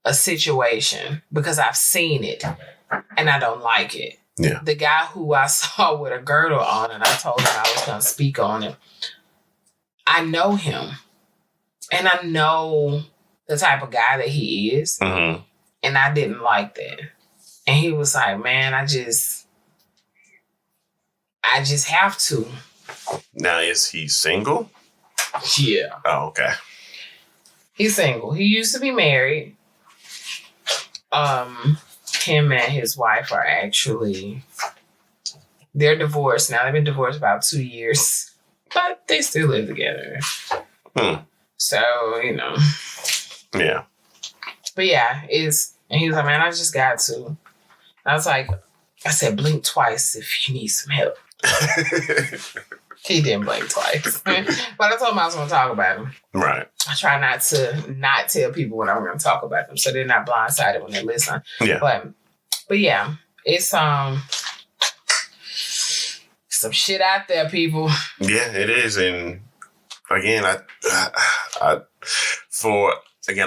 a situation because I've seen it and I don't like it. Yeah. The guy who I saw with a girdle on and I told him I was going to speak on him. I know him and I know the type of guy that he is. Mm-hmm. And I didn't like that. And he was like, man, I just have to. Now, is he single? Yeah. Oh, okay. He's single. He used to be married. Him and his wife are actually, they're divorced now. They've been divorced about 2 years, but they still live together. So, Yeah. But yeah, and he was like, man, I just got to. I was like, I said, blink twice if you need some help. He didn't blink twice. But I told him I was going to talk about him. Right. I try not to not tell people when I'm going to talk about them so they're not blindsided when they listen. Yeah. But yeah, it's some shit out there, people. Yeah, it is. And again,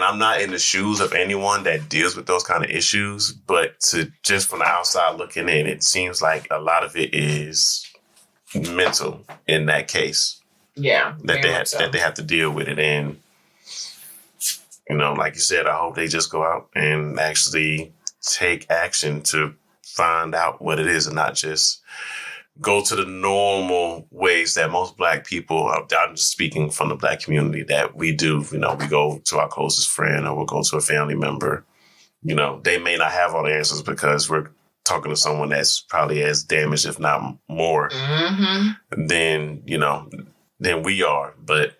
I'm not in the shoes of anyone that deals with those kind of issues, but to just from the outside looking in, it seems like a lot of it is mental in that case. Yeah. That they have to deal with it. And, like you said, I hope they just go out and actually take action to find out what it is and not just go to the normal ways that most Black people, I'm just speaking from the Black community, that we do. We go to our closest friend or we'll go to a family member. They may not have all the answers because we're talking to someone that's probably as damaged, if not more, than we are. But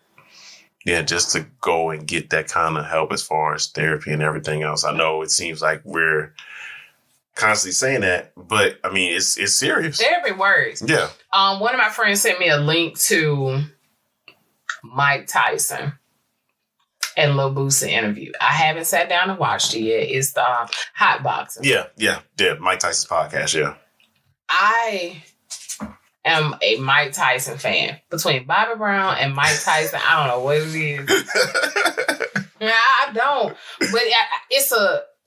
yeah, just to go and get that kind of help as far as therapy and everything else. I know it seems like we're constantly saying that, but I mean, it's serious. Therapy works. Yeah. One of my friends sent me a link to Mike Tyson and Lil Boosie interview. I haven't sat down and watched it yet. It's the Hot Boxing. Yeah. Mike Tyson's podcast. Yeah. I am a Mike Tyson fan. Between Bobby Brown and Mike Tyson, I don't know what it is. I don't. But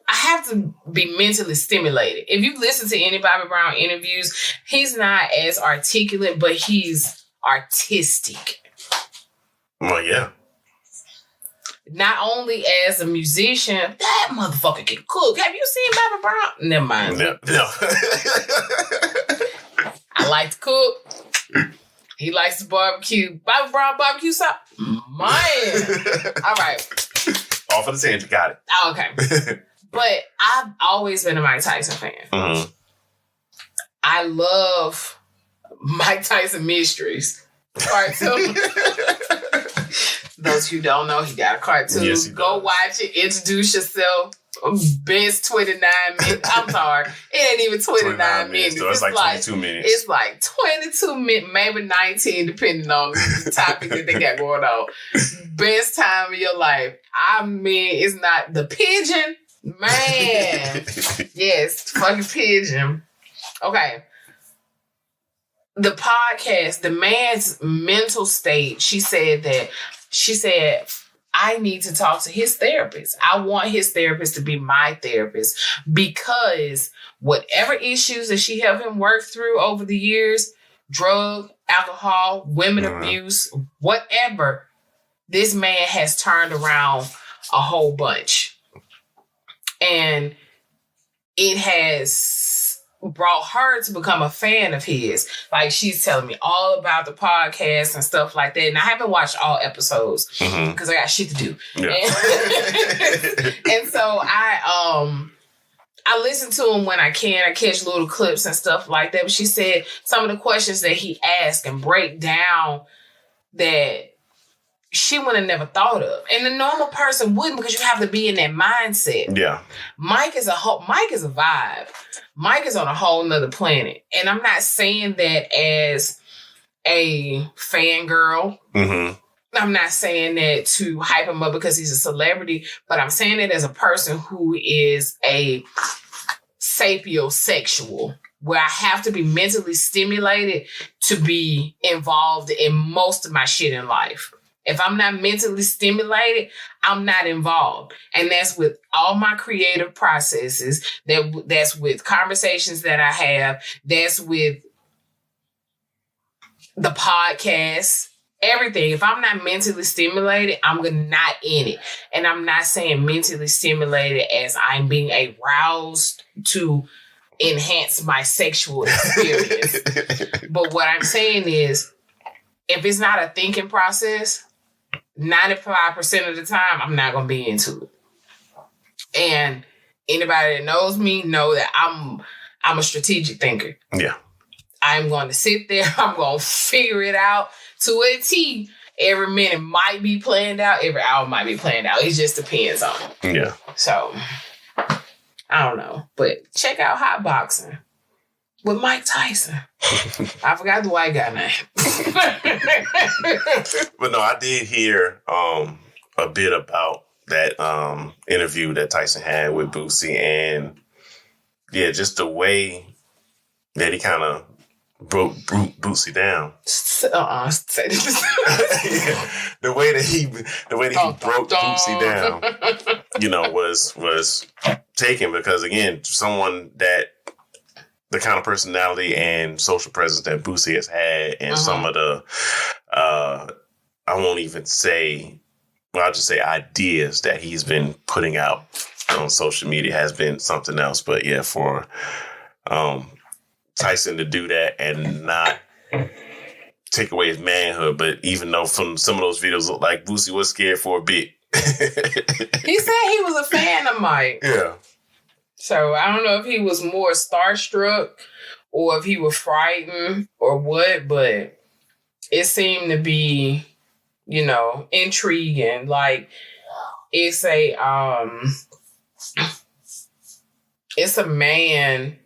I have to be mentally stimulated. If you listen to any Bobby Brown interviews, he's not as articulate, but he's artistic. Well, yeah. Not only as a musician, that motherfucker can cook. Have you seen Bobby Brown? Never mind. No. I like to cook. He likes to barbecue. Bobby Brown barbecue sauce? Man. All right. Off of the tangent. Got it. Okay. But I've always been a Mike Tyson fan. Mm-hmm. I love Mike Tyson Mysteries cartoon. Those who don't know, he got a cartoon. Yes, Go watch it. Introduce yourself. Best 29 minutes. I'm sorry. It ain't even 29 minutes. So it's like 22 minutes. It's like 22 minutes, maybe 19, depending on the topic that they got going on. Best time of your life. I mean, it's not the pigeon. Man. Yes, fucking pigeon. Okay. The podcast, the man's mental state, she said, I need to talk to his therapist. I want his therapist to be my therapist because whatever issues that she helped him work through over the years, drug, alcohol, women abuse, whatever, this man has turned around a whole bunch. And it has brought her to become a fan of his. Like, she's telling me all about the podcast and stuff like that. And I haven't watched all episodes because I got shit to do. Yeah. And so I listen to him when I can. I catch little clips and stuff like that. But she said some of the questions that he asked and break down that she would have never thought of. And the normal person wouldn't, because you have to be in that mindset. Yeah. Mike is a vibe. Mike is on a whole nother planet. And I'm not saying that as a fangirl. Mm-hmm. I'm not saying that to hype him up because he's a celebrity, but I'm saying it as a person who is a sapiosexual, where I have to be mentally stimulated to be involved in most of my shit in life. If I'm not mentally stimulated, I'm not involved. And that's with all my creative processes. That's with conversations that I have. That's with the podcast, everything. If I'm not mentally stimulated, I'm not in it. And I'm not saying mentally stimulated as I'm being aroused to enhance my sexual experience. But what I'm saying is, if it's not a thinking process, 95% of the time, I'm not going to be into it. And anybody that knows me know that I'm a strategic thinker. Yeah. I'm going to sit there. I'm going to figure it out to a T. every minute might be planned out, every hour might be planned out. It just depends on it. Yeah. So, I don't know. But check out Hot Boxing with Mike Tyson. I forgot the white guy name. But no, I did hear a bit about that interview that Tyson had with Boosie, and yeah, just the way that he kind of broke Boosie down. Yeah. The way that he broke Boosie down, you know, was taken because, again, someone that the kind of personality and social presence that Boosie has had, and some of the I won't even say, well, I'll just say ideas that he's been putting out on social media has been something else. But yeah, for Tyson to do that and not take away his manhood, but even though from some of those videos look like Boosie was scared for a bit. He said he was a fan of Mike. Yeah. So I don't know if he was more starstruck or if he was frightened or what, but it seemed to be, you know, intriguing. Like it's a man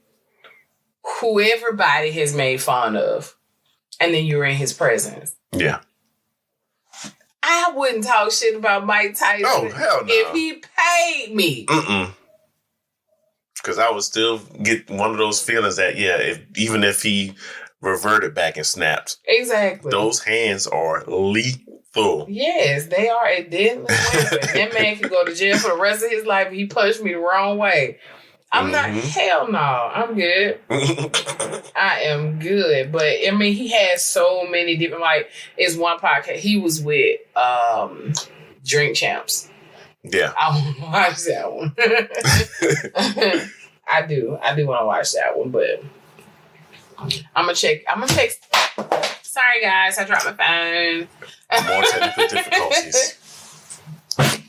who everybody has made fun of, and then you're in his presence. Yeah. I wouldn't talk shit about Mike Tyson. Oh, hell no. If he paid me. Because I would still get one of those feelings that, yeah, even if he reverted back and snapped. Exactly. Those hands are lethal. Yes, they are a deadly weapon. That man could go to jail for the rest of his life if he punched me the wrong way. I'm not, hell no, I'm good. I am good. But, I mean, he has so many different, like, it's one podcast. He was with Drink Champs. Yeah. I want to watch that one. I do want to watch that one, but I'm going to check. Sorry, guys, I dropped my phone. More technical difficulties.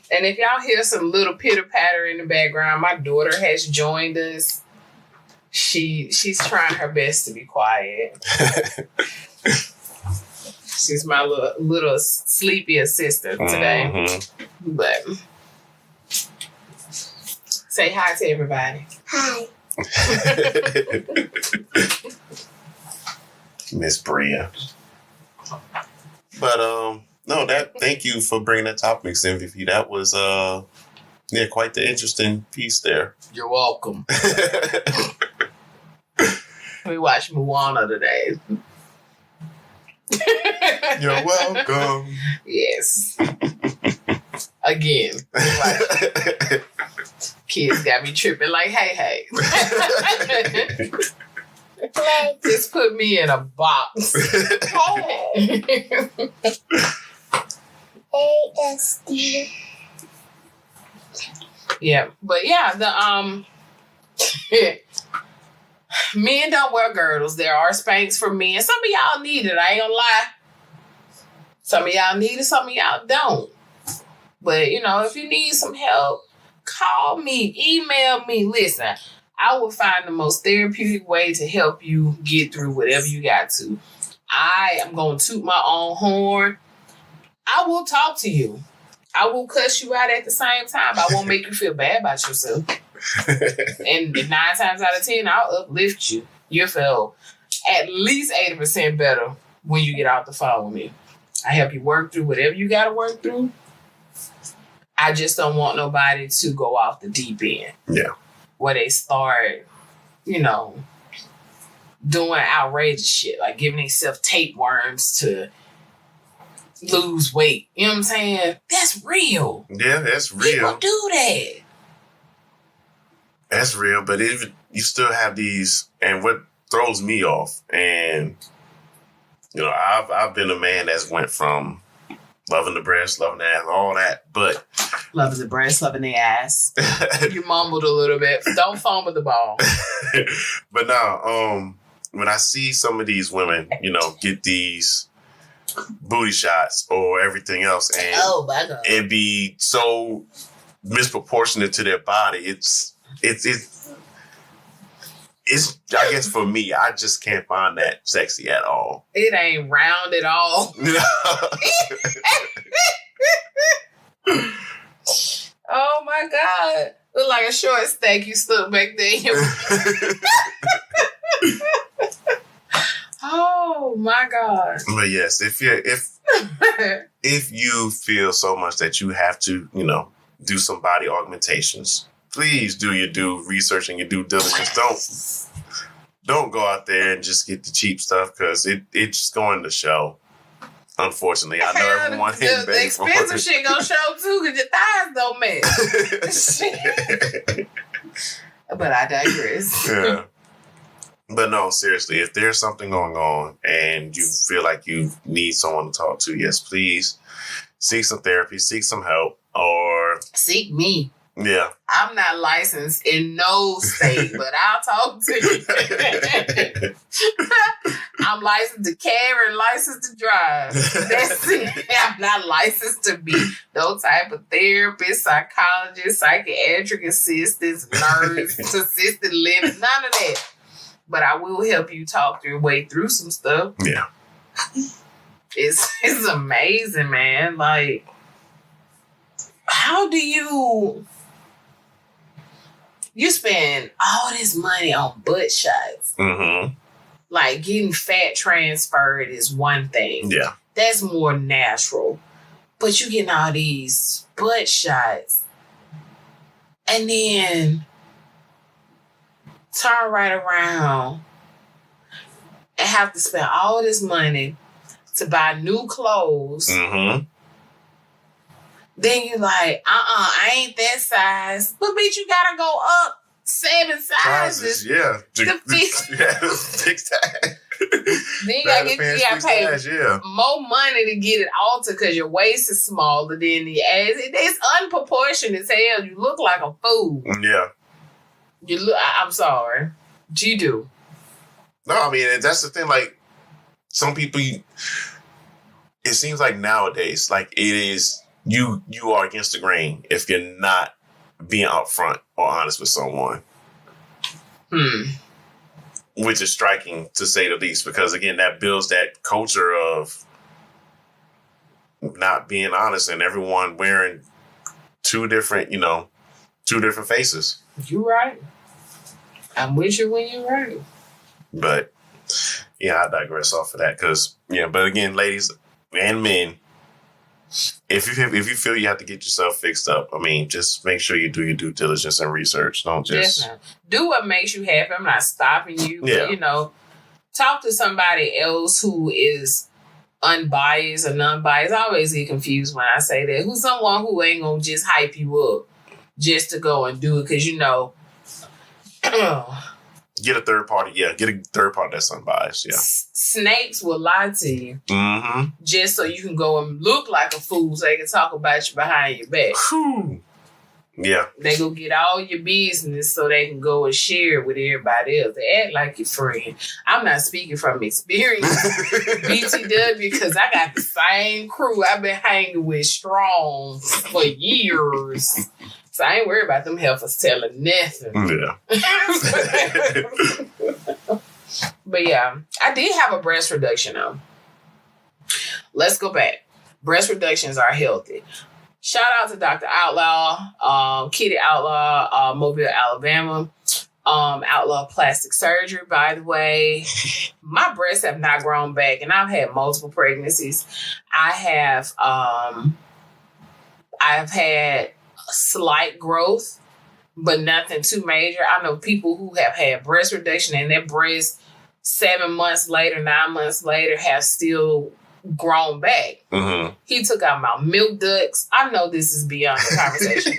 And if y'all hear some little pitter patter in the background, my daughter has joined us. She's trying her best to be quiet. She's my little sleepy assistant today. But say hi to everybody. Hi. Miss Bria. But no, thank you for bringing that topic, MVP. That was quite the interesting piece there. You're welcome. We watched Moana today. You're welcome. Yes. Again. Kids got me tripping like, hey. Just put me in a box. ASD. Yeah, but yeah, the men don't wear girdles. There are Spanx for men. Some of y'all need it. I ain't gonna lie. Some of y'all need it. Some of y'all don't. But you know, if you need some help, call me, email me. Listen, I will find the most therapeutic way to help you get through whatever you got to. I am going to toot my own horn. I will talk to you. I will cuss you out at the same time. I won't make you feel bad about yourself. And 9 times out of 10, I'll uplift you. You'll feel at least 80% better when you get off the phone with me. I help you work through whatever you got to work through. I just don't want nobody to go off the deep end. Yeah. Where they start, you know, doing outrageous shit, like giving themselves tapeworms to lose weight. You know what I'm saying? That's real. Yeah, that's real. People do that. That's real, but if you still have these, and what throws me off, and you know, I've been a man that's went from loving the breast, loving the ass, all that, but loving the breast, loving the ass. You mumbled a little bit. Don't fumble the ball. But now, when I see some of these women, you know, get these booty shots or everything else, and it be so misproportionate to their body, it I guess for me, I just can't find that sexy at all. It ain't round at all. Oh my God. Look like a short steak you stuck back there. Oh my God. But yes, if you feel so much that you have to, do some body augmentations, please do your due research and your due diligence. Don't go out there and just get the cheap stuff because it's just going to show. Unfortunately, I know everyone ain't the expensive shit gonna show too because your thighs don't match. But I digress. Yeah. But no, seriously, if there's something going on and you feel like you need someone to talk to, yes, please seek some therapy, seek some help, or seek me. Yeah. I'm not licensed in no state, but I'll talk to you. I'm licensed to carry and licensed to drive. That's it. I'm not licensed to be no type of therapist, psychologist, psychiatric assistant, nurse, assisted living, none of that. But I will help you talk your way through some stuff. Yeah. It's amazing, man. Like, how do you spend all this money on butt shots? Mm-hmm. Like, getting fat transferred is one thing. Yeah. That's more natural. But you getting all these butt shots and then turn right around and have to spend all this money to buy new clothes. Mm-hmm. Then you like, I ain't that size. But bitch, you gotta go up 7 sizes. Yeah. To fix. Yeah, fix that. Then you gotta pay more money to get it altered because your waist is smaller than the ass. It's unproportionate as hell. You look like a fool. Yeah. You look. I'm sorry. You do. No, I mean, that's the thing. Like, some people, it seems like nowadays, like it is, you are against the grain if you're not being upfront or honest with someone. Which is striking, to say the least, because again, that builds that culture of not being honest and everyone wearing two different faces. You right. I'm with you when you're right. But yeah, I digress off of that because but again, ladies and men, if you feel you have to get yourself fixed up, I mean, just make sure you do your due diligence and research. Don't just Definitely. Do what makes you happy. I'm not stopping you. Yeah. But, talk to somebody else who is unbiased or non-biased. I always get confused when I say that. Who's someone who ain't gonna just hype you up just to go and do it because get a third party. Yeah, get a third party that's unbiased. Yeah. Snakes will lie to you Mm-hmm. just so you can go and look like a fool so they can talk about you behind your back. Whew. Yeah. They go get all your business so they can go and share it with everybody else. They act like your friend. I'm not speaking from experience, BTW, because I got the same crew I've been hanging with strong for years. So I ain't worried about them heifers telling nothing. Yeah. But yeah, I did have a breast reduction though. Let's go back. Breast reductions are healthy. Shout out to Dr. Outlaw, Kitty Outlaw, Mobile, Alabama. Outlaw Plastic Surgery, by the way. My breasts have not grown back, and I've had multiple pregnancies. I've had slight growth, but nothing too major. I know people who have had breast reduction and their breasts 7 months later, 9 months later have still grown back. Mm-hmm. He took out my milk ducts. I know this is beyond the conversation.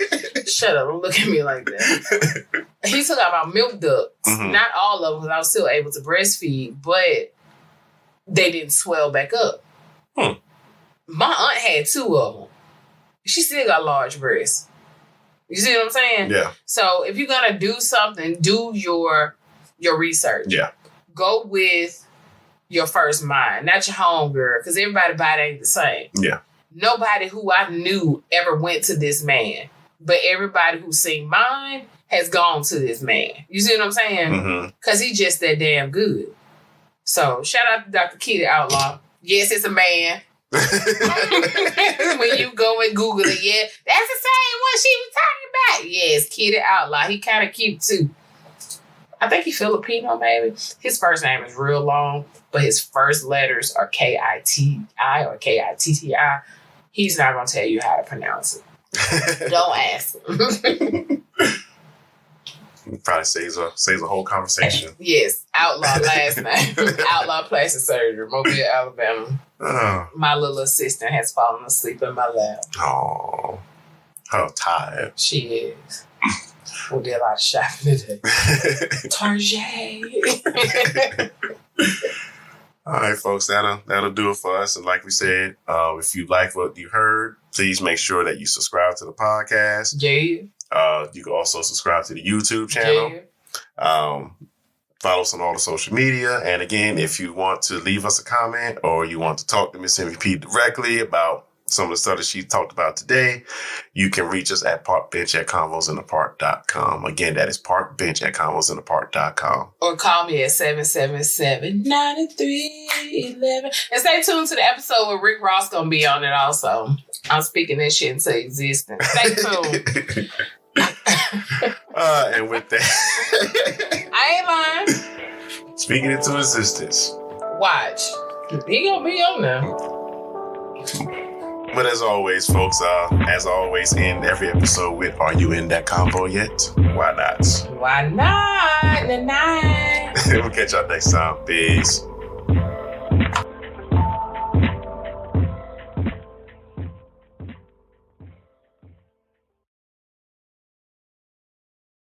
Shut up. Don't look at me like that. He took out my milk ducts. Mm-hmm. Not all of them, because I was still able to breastfeed, but they didn't swell back up. My aunt had 2 of them. She still got large breasts. You see what I'm saying? Yeah. So if you're going to do something, do your research. Yeah. Go with your first mind, not your home girl, because everybody's body ain't the same. Yeah. Nobody who I knew ever went to this man, but everybody who seen mine has gone to this man. You see what I'm saying? Because he's just that damn good. So shout out to Dr. Kitty Outlaw. Yes, it's a man. When you go and Google it, yeah, that's the same one she was talking about. Yes, Kitty Outlaw. He kind of cute too. I think he's Filipino, maybe. His first name is real long, but his first letters are K-I-T-I or K-I-T-T-I. He's not going to tell you how to pronounce it. Don't ask him. Probably saves a whole conversation. Yes, Outlaw last name. Outlaw Plastic Surgery, Mobile, Alabama. My little assistant has fallen asleep in my lap. Oh, I'm tired. She is. We did a lot of shopping today. Target. All right, folks, that'll do it for us. And like we said, if you like what you heard, please make sure that you subscribe to the podcast. Yeah. You can also subscribe to the YouTube channel. Yeah. Follow us on all the social media. And again, if you want to leave us a comment or you want to talk to Miss MVP directly about some of the stuff that she talked about today, you can reach us at parkbench@convosinthepark.com. Again, that is parkbench@convosinthepark.com. Or call me at 777-9311. And stay tuned to the episode where Rick Ross going to be on it also. I'm speaking that shit into existence. Stay tuned. And with that, I ain't lying. Speaking into existence. Watch. He going to be on there. But as always, folks, as always, end every episode with, are you in that convo yet? Why not? Why not? We'll catch y'all next time. Peace.